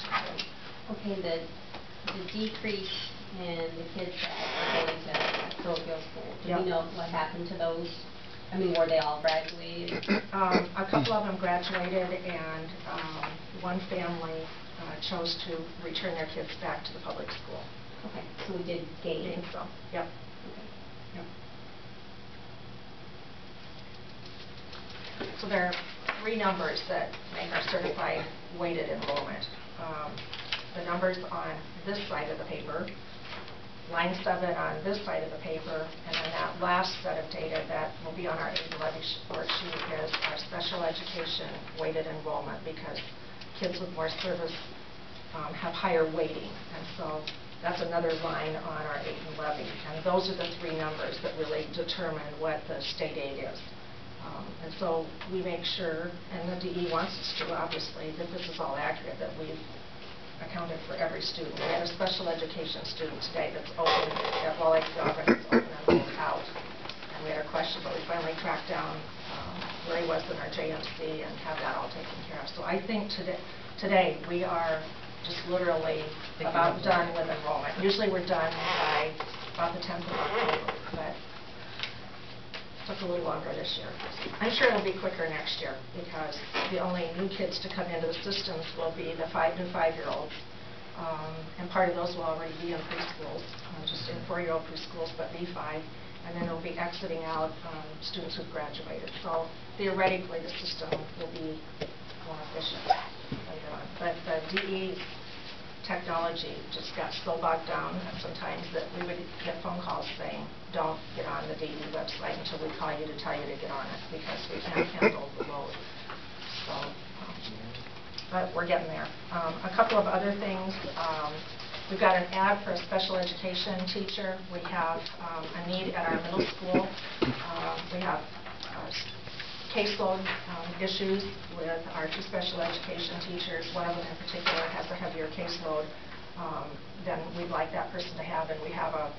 questions. Okay, the decrease in the kids that are going to parochial school, do we know what happened to those? I mean, were they all graduated? A couple of them graduated, and one family chose to return their kids back to the public school. Okay, so we did gain some. Yep. Okay. Yep. So there are three numbers that make our certified weighted enrollment. The numbers on this side of the paper, line 7 on this side of the paper, and then that last set of data that will be on our AVI worksheet is our special education weighted enrollment, because kids with more service have higher weighting, and so that's another line on our AVI levy. And those are the three numbers that really determine what the state aid is. And so we make sure, and the DE wants us to, obviously, that this is all accurate, that we've accounted for every student. We had a special education student today that's open at Wallach Government, that's open and rolled out. And we had a question, but we finally tracked down where he was in our JMC and have that all taken care of. So I think today we are just literally about done with enrollment. Usually we're done by about the 10th of October, but took a little longer this year. I'm sure it'll be quicker next year, because the only new kids to come into the systems will be the 5 and 5-year-olds, and part of those will already be in preschools, just in 4-year-old preschools, but B5, and then it'll be exiting out students who've graduated. So theoretically, the system will be more efficient later on. But the DE technology just got so bogged down sometimes that we would get phone calls saying, don't get on the DE website until we call you to tell you to get on it, because we can't handle the load. So, but we're getting there. A couple of other things. We've got an ad for a special education teacher. We have a need at our middle school. We have caseload issues with our 2 special education teachers. One of them in particular has a heavier caseload than we'd like that person to have, and we have a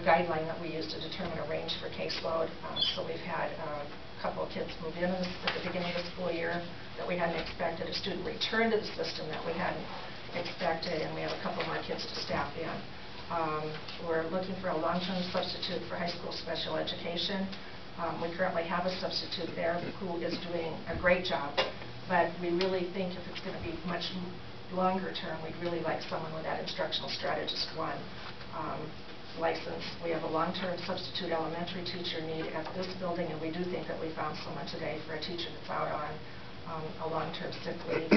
guideline that we use to determine a range for caseload. So we've had a couple of kids move in at the beginning of the school year that we hadn't expected, a student return to the system that we hadn't expected, and we have a couple more kids to staff in. We're looking for a long-term substitute for high school special education. We currently have a substitute there who is doing a great job, but we really think if it's going to be much longer term, we'd really like someone with that instructional strategist 1 license. We have a long-term substitute elementary teacher need at this building, and we do think that we found someone today for a teacher that's out on a long-term sick leave.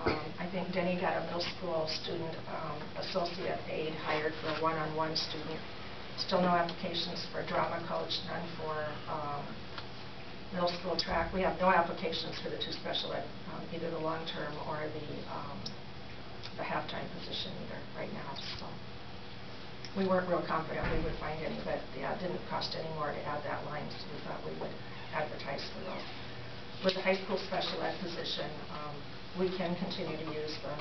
I think Denny got a middle school student associate aide hired for a one-on-one student. Still no applications for a drama coach, none for middle school track. We have no applications for the 2 special ed, either the long-term or the half-time position either right now. So we weren't real confident we would find any, but yeah, it didn't cost any more to add that line, so we thought we would advertise for those. With the high school special ed position, we can continue to use the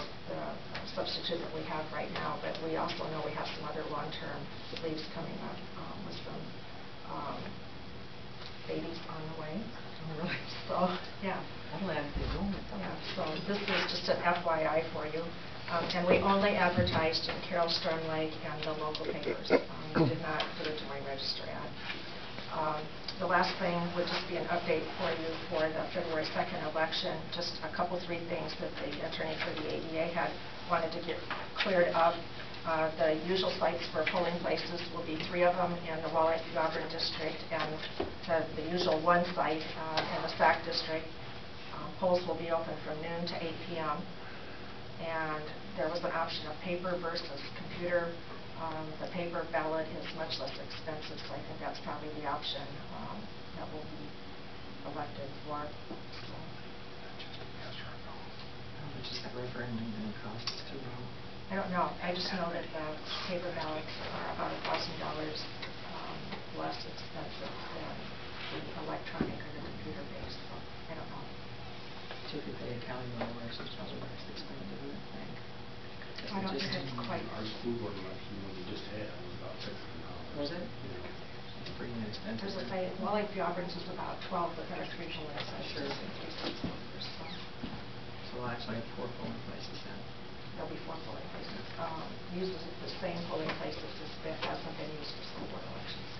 substitute that we have right now, but we also know we have some other long-term leaves coming up with some babies on the way. So, yeah. That'll add to the enrollment. Yeah, so this is just an FYI for you. And we only advertised in Carroll Storm Lake and the local papers. We did not put it to my register ad. The last thing would just be an update for you for the February 2nd election. Just a couple, 3 things that the attorney for the ADA had wanted to get cleared up. The usual sites for polling places will be 3 of them in the Wallach-Auburn district, and the usual 1 site in the Sac district. Polls will be open from noon to 8 p.m. And there was an option of paper versus computer. The paper ballot is much less expensive, so I think that's probably the option that will be elected for. So. How much is that referendum going to cost us to run? I don't know. I just know that the paper ballots are about $1,000 less expensive than the electronic or the computer-based. So I don't know. Typically, a county election is probably less expensive, I think. I don't think it's quite. Our school board election one we just had was about $600. Was it? Yeah. It's pretty inexpensive. As I say, Wallach-Auburn's is about 12, but there are 3 polling places. Sure. So So we'll actually have 4 polling places then. uses the same polling places that hasn't been used for school board elections.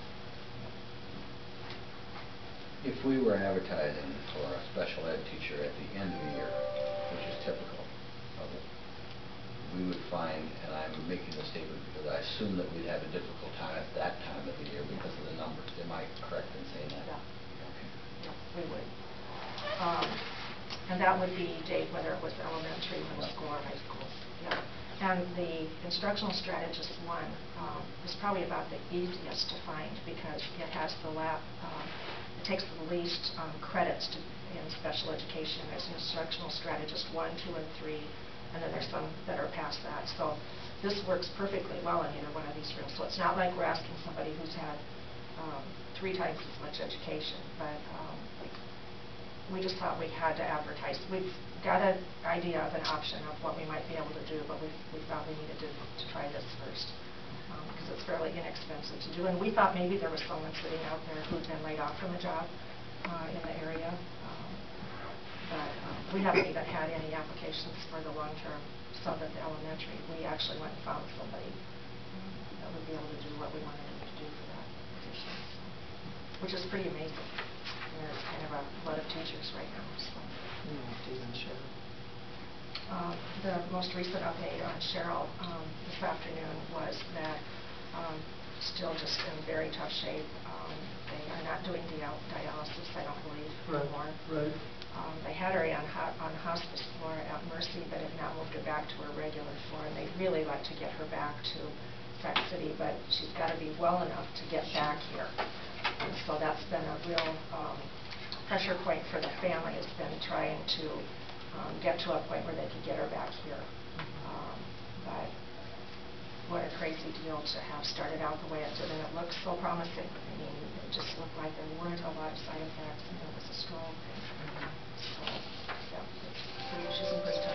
If we were advertising for a special ed teacher at the end of the year, which is typical of it, we would find, and I'm making this statement because I assume that we'd have a difficult time at that time of the year because of the numbers. Am I correct in saying that? Yeah. Okay. Yeah, we would. And that would be, Dave, whether it was elementary, middle school, or high school. Yeah. And the instructional strategist one is probably about the easiest to find because it has the it takes the least credits in special education. There's an instructional strategist 1, 2, and 3, and then there's some that are past that. So this works perfectly well in either one of these fields. So it's not like we're asking somebody who's had 3 times as much education, but we just thought we had to advertise. We've got an idea of an option of what we might be able to do, but we thought we needed to try this first because it's fairly inexpensive to do. And we thought maybe there was someone sitting out there who'd been laid off from a job in the area. But we haven't even had any applications for the long-term sub at the elementary. We actually went and found somebody that would be able to do what we wanted them to do for that position, which is pretty amazing. There's kind of a lot of teachers right now. So. The most recent update on Cheryl this afternoon was that still just in very tough shape. They are not doing dialysis, I don't believe, anymore. Right. They had her on hospice floor at Mercy, but have now moved her back to her regular floor, and they'd really like to get her back to Sac City, but she's got to be well enough to get back here. And so that's been a real pressure point for the family. Has been trying to get to a point where they could get her back here. But what a crazy deal to have started out the way it did, and it looked so promising. I mean, it just looked like there weren't a lot of side effects, and it was a stroke. So, yeah, she's in pretty tough